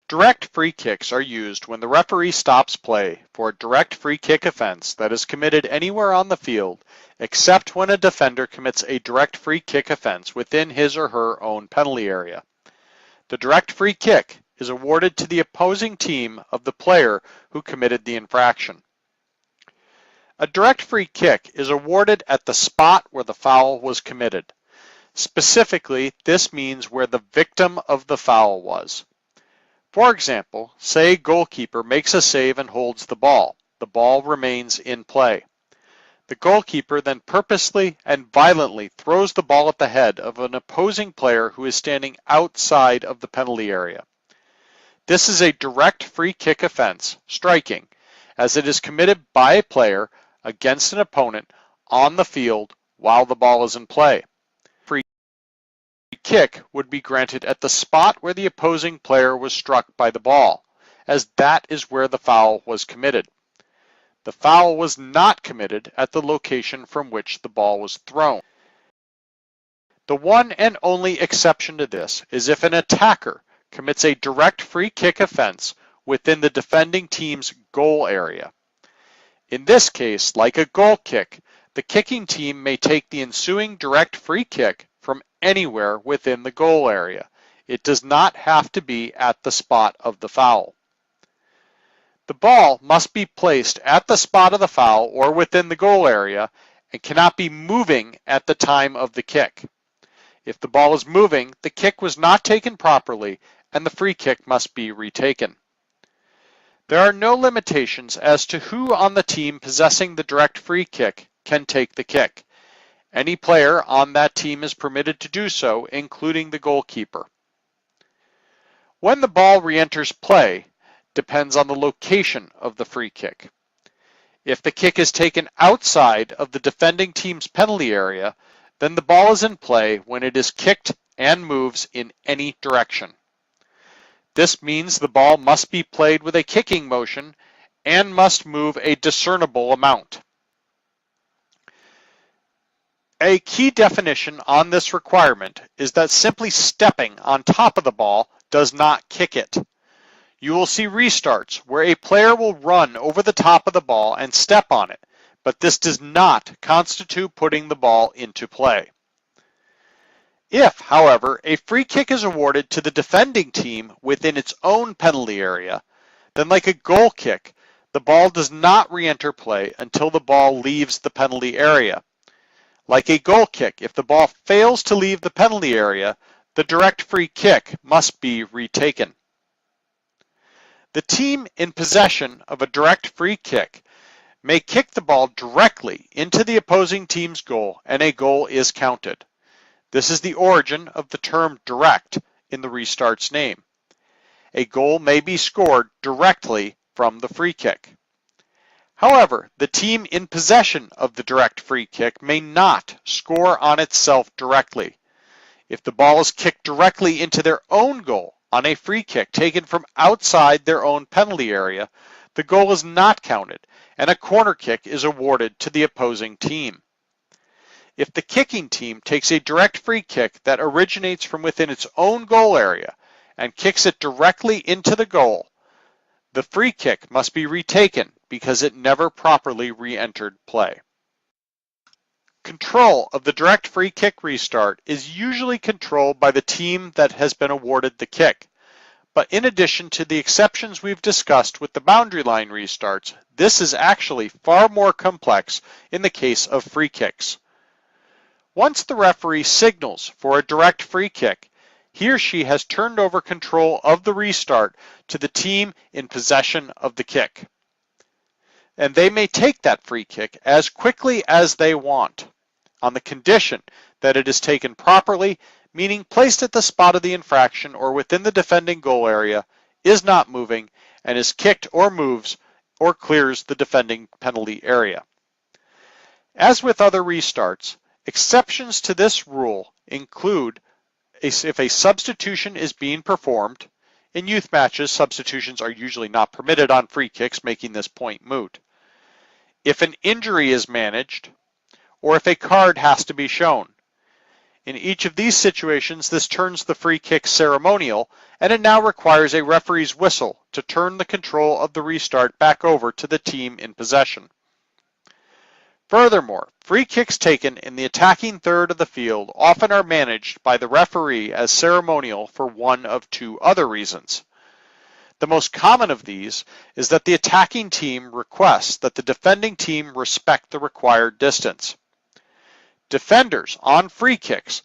Direct free kicks are used when the referee stops play for a direct free kick offense that is committed anywhere on the field except when a defender commits a direct free kick offense within his or her own penalty area. The direct free kick is awarded to the opposing team of the player who committed the infraction. A direct free kick is awarded at the spot where the foul was committed. Specifically, this means where the victim of the foul was. For example, say a goalkeeper makes a save and holds the ball. The ball remains in play. The goalkeeper then purposely and violently throws the ball at the head of an opposing player who is standing outside of the penalty area. This is a direct free kick offense, striking, as it is committed by a player against an opponent on the field while the ball is in play. Free kick would be granted at the spot where the opposing player was struck by the ball, as that is where the foul was committed. The foul was not committed at the location from which the ball was thrown. The one and only exception to this is if an attacker commits a direct free kick offense within the defending team's goal area. In this case, like a goal kick, the kicking team may take the ensuing direct free kick from anywhere within the goal area. It does not have to be at the spot of the foul. The ball must be placed at the spot of the foul or within the goal area and cannot be moving at the time of the kick. If the ball is moving, the kick was not taken properly and the free kick must be retaken. There are no limitations as to who on the team possessing the direct free kick can take the kick. Any player on that team is permitted to do so, including the goalkeeper. When the ball re-enters play depends on the location of the free kick. If the kick is taken outside of the defending team's penalty area, then the ball is in play when it is kicked and moves in any direction. This means the ball must be played with a kicking motion and must move a discernible amount. A key definition on this requirement is that simply stepping on top of the ball does not kick it. You will see restarts where a player will run over the top of the ball and step on it, but this does not constitute putting the ball into play. If, however, a free kick is awarded to the defending team within its own penalty area, then like a goal kick, the ball does not re-enter play until the ball leaves the penalty area. Like a goal kick, if the ball fails to leave the penalty area, the direct free kick must be retaken. The team in possession of a direct free kick may kick the ball directly into the opposing team's goal and a goal is counted. This is the origin of the term direct in the restart's name. A goal may be scored directly from the free kick. However, the team in possession of the direct free kick may not score on itself directly. If the ball is kicked directly into their own goal on a free kick taken from outside their own penalty area, the goal is not counted and a corner kick is awarded to the opposing team. If the kicking team takes a direct free kick that originates from within its own goal area and kicks it directly into the goal, the free kick must be retaken because it never properly re-entered play. Control of the direct free kick restart is usually controlled by the team that has been awarded the kick. But in addition to the exceptions we've discussed with the boundary line restarts, this is actually far more complex in the case of free kicks. Once the referee signals for a direct free kick, he or she has turned over control of the restart to the team in possession of the kick. And they may take that free kick as quickly as they want, on the condition that it is taken properly, meaning placed at the spot of the infraction or within the defending goal area, is not moving, and is kicked or moves or clears the defending penalty area. As with other restarts, exceptions to this rule include if a substitution is being performed. In youth matches, substitutions are usually not permitted on free kicks, making this point moot. If an injury is managed, or if a card has to be shown. In each of these situations, this turns the free kick ceremonial, and it now requires a referee's whistle to turn the control of the restart back over to the team in possession. Furthermore, free kicks taken in the attacking third of the field often are managed by the referee as ceremonial for one of two other reasons. The most common of these is that the attacking team requests that the defending team respect the required distance. Defenders on free kicks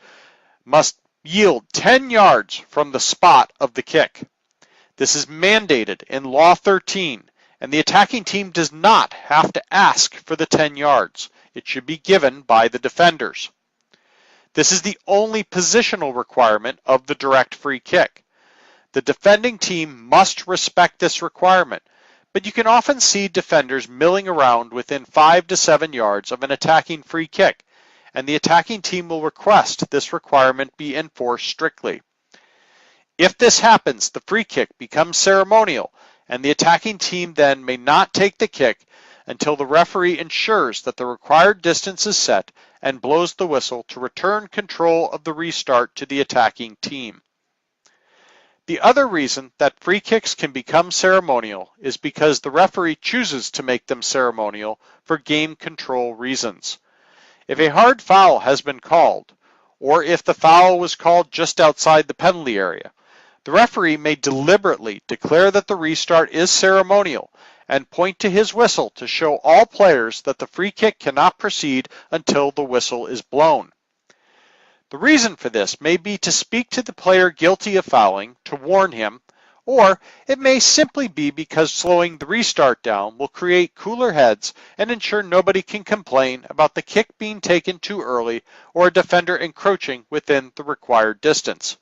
must yield 10 yards from the spot of the kick. This is mandated in Law 13, and the attacking team does not have to ask for the 10 yards. It should be given by the defenders. This is the only positional requirement of the direct free kick. The defending team must respect this requirement, but you can often see defenders milling around within 5 to 7 yards of an attacking free kick, and the attacking team will request this requirement be enforced strictly. If this happens, the free kick becomes ceremonial, and the attacking team then may not take the kick until the referee ensures that the required distance is set and blows the whistle to return control of the restart to the attacking team. The other reason that free kicks can become ceremonial is because the referee chooses to make them ceremonial for game control reasons. If a hard foul has been called, or if the foul was called just outside the penalty area, the referee may deliberately declare that the restart is ceremonial and point to his whistle to show all players that the free kick cannot proceed until the whistle is blown. The reason for this may be to speak to the player guilty of fouling, to warn him, or it may simply be because slowing the restart down will create cooler heads and ensure nobody can complain about the kick being taken too early or a defender encroaching within the required distance.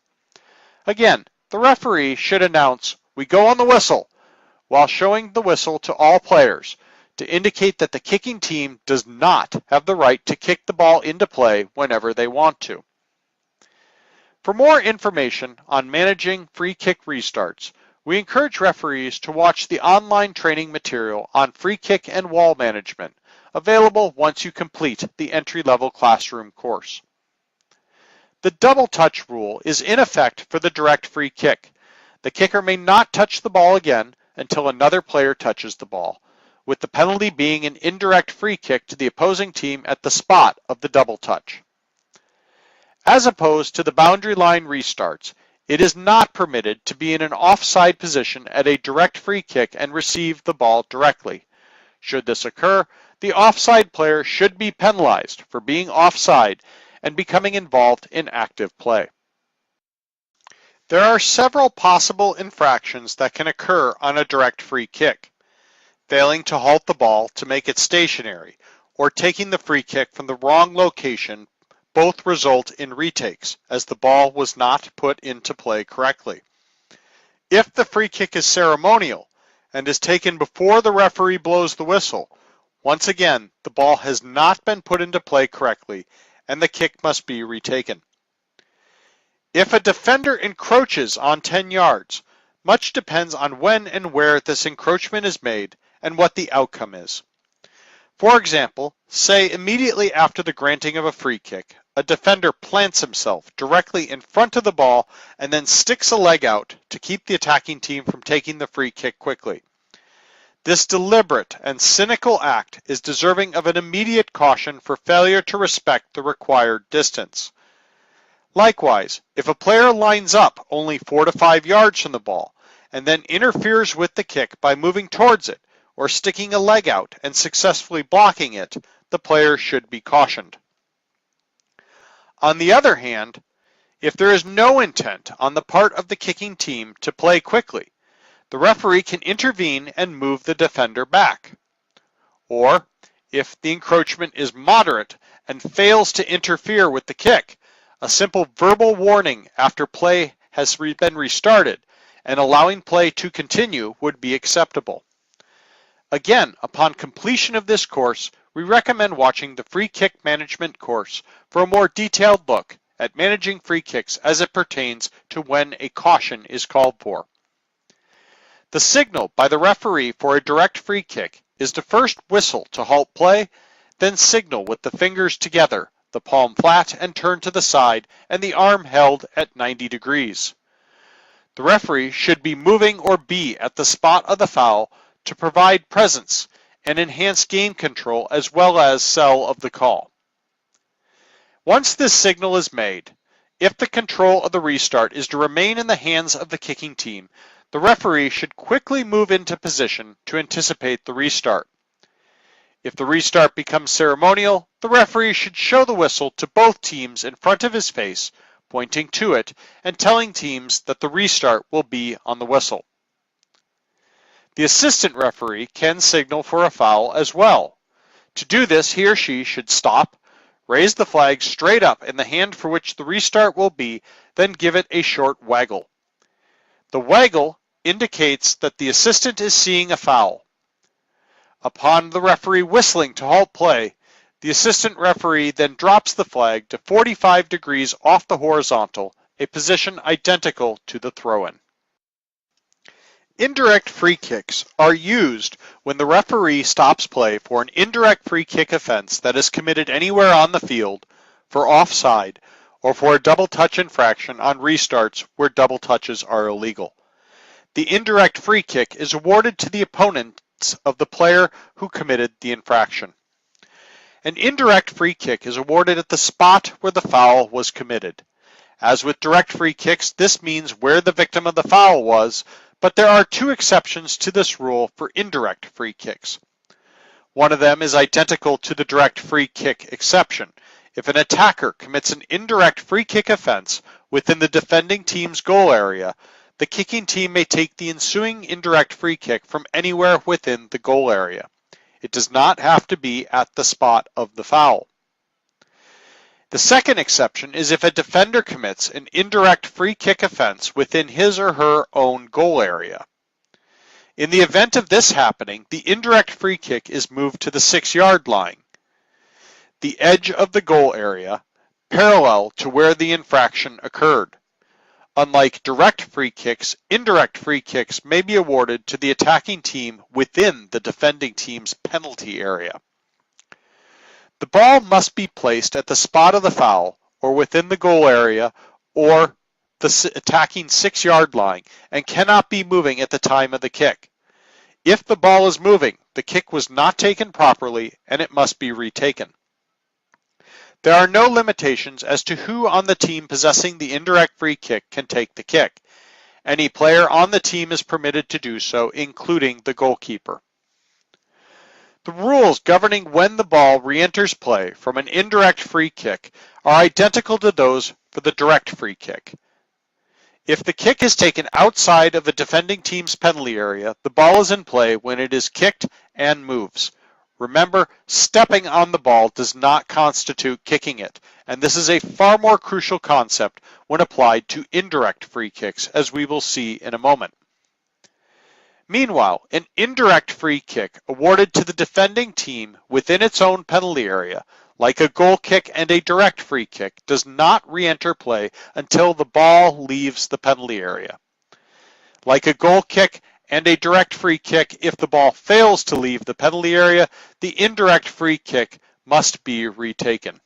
Again, the referee should announce, "We go on the whistle," while showing the whistle to all players to indicate that the kicking team does not have the right to kick the ball into play whenever they want to. For more information on managing free kick restarts, we encourage referees to watch the online training material on free kick and wall management, available once you complete the entry-level classroom course. The double touch rule is in effect for the direct free kick. The kicker may not touch the ball again until another player touches the ball, with the penalty being an indirect free kick to the opposing team at the spot of the double touch. As opposed to the boundary line restarts, it is not permitted to be in an offside position at a direct free kick and receive the ball directly. Should this occur, the offside player should be penalized for being offside and becoming involved in active play. There are several possible infractions that can occur on a direct free kick. Failing to halt the ball to make it stationary, or taking the free kick from the wrong location both result in retakes, as the ball was not put into play correctly. If the free kick is ceremonial and is taken before the referee blows the whistle, once again, the ball has not been put into play correctly and the kick must be retaken. If a defender encroaches on 10 yards, much depends on when and where this encroachment is made and what the outcome is. For example, say immediately after the granting of a free kick, a defender plants himself directly in front of the ball and then sticks a leg out to keep the attacking team from taking the free kick quickly. This deliberate and cynical act is deserving of an immediate caution for failure to respect the required distance. Likewise, if a player lines up only 4 to 5 yards from the ball and then interferes with the kick by moving towards it or sticking a leg out and successfully blocking it, the player should be cautioned. On the other hand, if there is no intent on the part of the kicking team to play quickly, the referee can intervene and move the defender back. Or, if the encroachment is moderate and fails to interfere with the kick, a simple verbal warning after play has been restarted and allowing play to continue would be acceptable. Again, upon completion of this course, we recommend watching the free kick management course for a more detailed look at managing free kicks as it pertains to when a caution is called for. The signal by the referee for a direct free kick is to first whistle to halt play, then signal with the fingers together the palm flat and turned to the side, and the arm held at 90 degrees. The referee should be moving or be at the spot of the foul to provide presence and enhance game control as well as sell of the call. Once this signal is made, if the control of the restart is to remain in the hands of the kicking team, the referee should quickly move into position to anticipate the restart. If the restart becomes ceremonial, the referee should show the whistle to both teams in front of his face, pointing to it and telling teams that the restart will be on the whistle. The assistant referee can signal for a foul as well. To do this, he or she should stop, raise the flag straight up in the hand for which the restart will be, then give it a short waggle. The waggle indicates that the assistant is seeing a foul. Upon the referee whistling to halt play, the assistant referee then drops the flag to 45 degrees off the horizontal, a position identical to the throw-in. Indirect free kicks are used when the referee stops play for an indirect free kick offense that is committed anywhere on the field, for offside, or for a double touch infraction on restarts where double touches are illegal. The indirect free kick is awarded to the opponents of the player who committed the infraction. An indirect free kick is awarded at the spot where the foul was committed. As with direct free kicks, this means where the victim of the foul was, but there are two exceptions to this rule for indirect free kicks. One of them is identical to the direct free kick exception. If an attacker commits an indirect free kick offense within the defending team's goal area, the kicking team may take the ensuing indirect free kick from anywhere within the goal area. It does not have to be at the spot of the foul. The second exception is if a defender commits an indirect free kick offense within his or her own goal area. In the event of this happening, the indirect free kick is moved to the 6-yard line, the edge of the goal area, parallel to where the infraction occurred. Unlike direct free kicks, indirect free kicks may be awarded to the attacking team within the defending team's penalty area. The ball must be placed at the spot of the foul, or within the goal area, or the attacking 6-yard line, and cannot be moving at the time of the kick. If the ball is moving, the kick was not taken properly, and it must be retaken. There are no limitations as to who on the team possessing the indirect free kick can take the kick. Any player on the team is permitted to do so, including the goalkeeper. The rules governing when the ball re-enters play from an indirect free kick are identical to those for the direct free kick. If the kick is taken outside of the defending team's penalty area, the ball is in play when it is kicked and moves. Remember, stepping on the ball does not constitute kicking it, and this is a far more crucial concept when applied to indirect free kicks, as we will see in a moment. Meanwhile, an indirect free kick awarded to the defending team within its own penalty area, like a goal kick and a direct free kick, does not re-enter play until the ball leaves the penalty area. Like a goal kick and a direct free kick, if the ball fails to leave the penalty area, the indirect free kick must be retaken.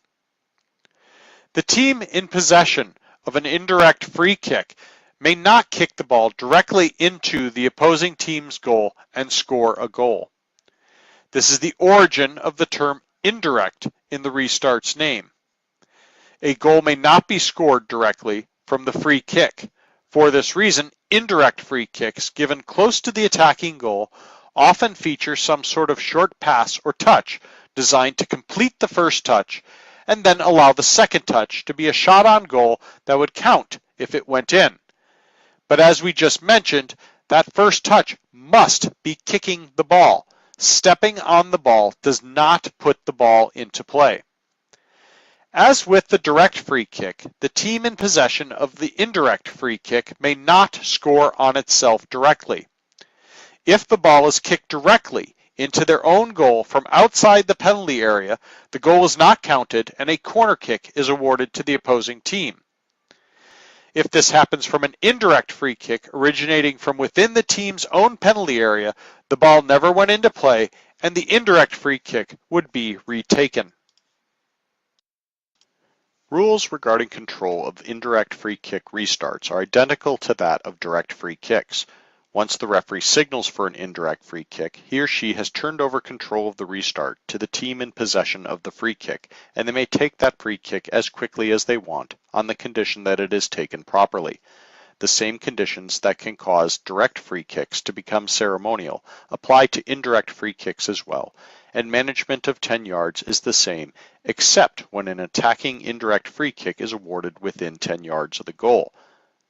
The team in possession of an indirect free kick may not kick the ball directly into the opposing team's goal and score a goal. This is the origin of the term indirect in the restart's name. A goal may not be scored directly from the free kick. For this reason, indirect free kicks given close to the attacking goal often feature some sort of short pass or touch designed to complete the first touch and then allow the second touch to be a shot on goal that would count if it went in. But as we just mentioned, that first touch must be kicking the ball. Stepping on the ball does not put the ball into play. As with the direct free kick, the team in possession of the indirect free kick may not score on itself directly. If the ball is kicked directly into their own goal from outside the penalty area, the goal is not counted and a corner kick is awarded to the opposing team. If this happens from an indirect free kick originating from within the team's own penalty area, the ball never went into play and the indirect free kick would be retaken. Rules regarding control of indirect free kick restarts are identical to that of direct free kicks. Once the referee signals for an indirect free kick, he or she has turned over control of the restart to the team in possession of the free kick, and they may take that free kick as quickly as they want, on the condition that it is taken properly. The same conditions that can cause direct free kicks to become ceremonial apply to indirect free kicks as well, and management of 10 yards is the same, except when an attacking indirect free kick is awarded within 10 yards of the goal.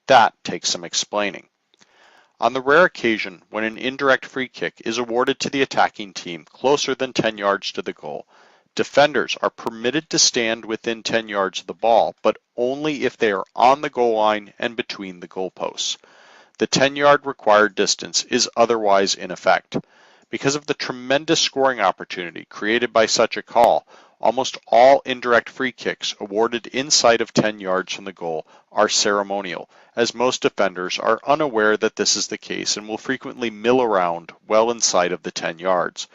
That takes some explaining. On the rare occasion when an indirect free kick is awarded to the attacking team closer than 10 yards to the goal, defenders are permitted to stand within 10 yards of the ball, but only if they are on the goal line and between the goalposts. The 10-yard required distance is otherwise in effect. Because of the tremendous scoring opportunity created by such a call, almost all indirect free kicks awarded inside of 10 yards from the goal are ceremonial, as most defenders are unaware that this is the case and will frequently mill around well inside of the 10 yards.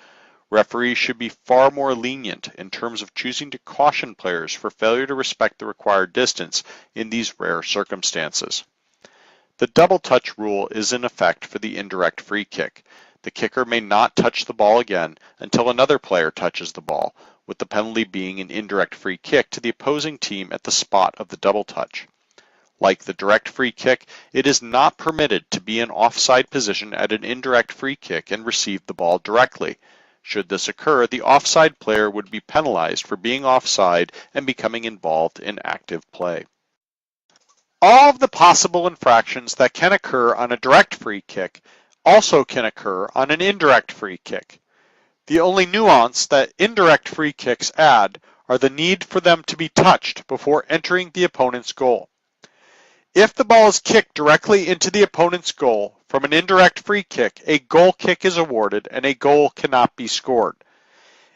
Referees should be far more lenient in terms of choosing to caution players for failure to respect the required distance in these rare circumstances. The double touch rule is in effect for the indirect free kick. The kicker may not touch the ball again until another player touches the ball, with the penalty being an indirect free kick to the opposing team at the spot of the double touch. Like the direct free kick, it is not permitted to be in offside position at an indirect free kick and receive the ball directly. Should this occur, the offside player would be penalized for being offside and becoming involved in active play. All of the possible infractions that can occur on a direct free kick also can occur on an indirect free kick. The only nuance that indirect free kicks add are the need for them to be touched before entering the opponent's goal. If the ball is kicked directly into the opponent's goal from an indirect free kick, a goal kick is awarded and a goal cannot be scored.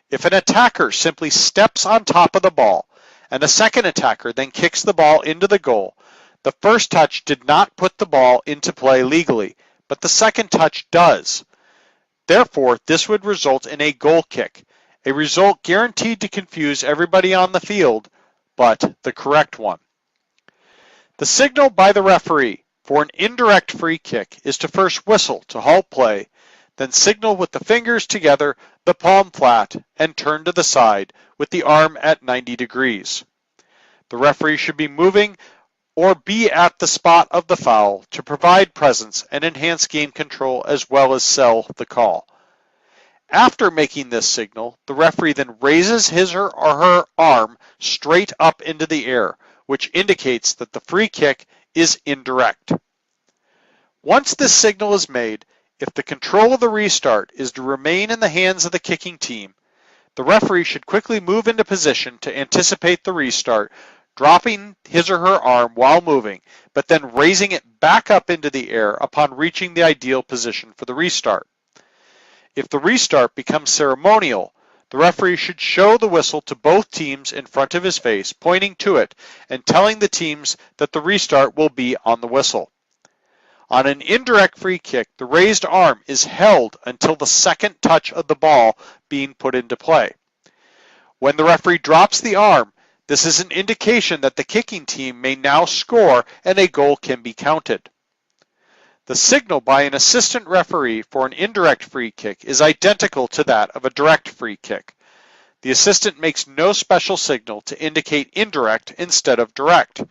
If an attacker simply steps on top of the ball and a second attacker then kicks the ball into the goal, the first touch did not put the ball into play legally, but the second touch does. Therefore, this would result in a goal kick, a result guaranteed to confuse everybody on the field, but the correct one. The signal by the referee for an indirect free kick is to first whistle to halt play, then signal with the fingers together, the palm flat, and turn to the side with the arm at 90 degrees. The referee should be moving or be at the spot of the foul to provide presence and enhance game control as well as sell the call. After making this signal, the referee then raises his or her arm straight up into the air, which indicates that the free kick is indirect. Once this signal is made, if the control of the restart is to remain in the hands of the kicking team, the referee should quickly move into position to anticipate the restart, dropping his or her arm while moving, but then raising it back up into the air upon reaching the ideal position for the restart. If the restart becomes ceremonial, the referee should show the whistle to both teams in front of his face, pointing to it and telling the teams that the restart will be on the whistle. On an indirect free kick, the raised arm is held until the second touch of the ball being put into play. When the referee drops the arm, this is an indication that the kicking team may now score and a goal can be counted. The signal by an assistant referee for an indirect free kick is identical to that of a direct free kick. The assistant makes no special signal to indicate indirect instead of direct.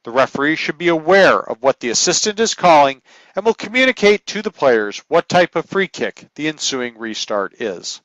The referee should be aware of what the assistant is calling and will communicate to the players what type of free kick the ensuing restart is.